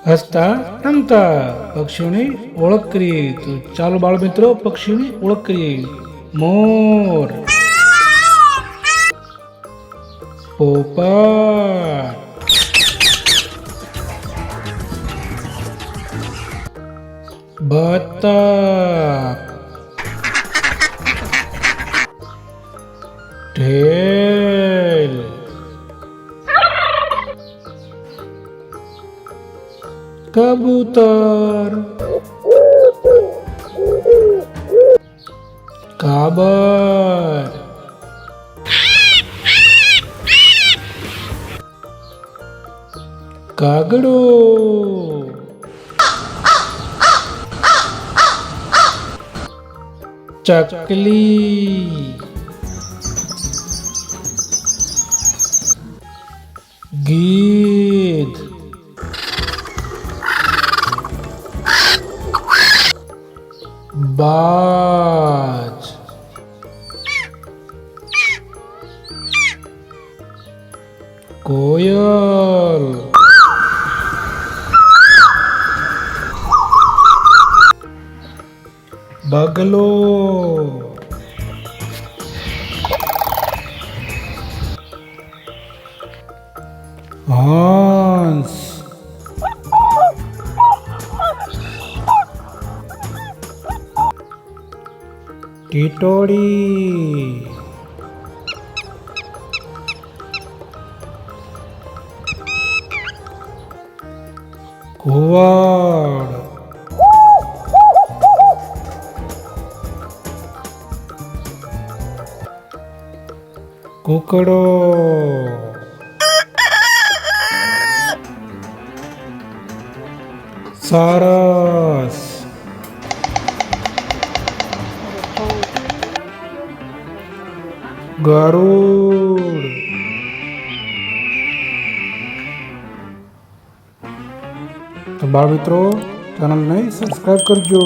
હસતા રમતા પક્ષીઓની ઓળખ કરીએ. તો ચાલો બાળ મિત્રો પક્ષીઓની ઓળખ કરીએ. મોર, પોપટ, બતક, ઢેલ, કબૂતર, કાબર, કાગડો, ચકલી, ગીધ, બાજ, કોયલ, બગલો, હંસ, ટીટોડી, ઘુવડ, કૂકડો, સારસ, ગરુડ. તો બાળ મિત્રો ચેનલને સબસ્ક્રાઈબ કરજો.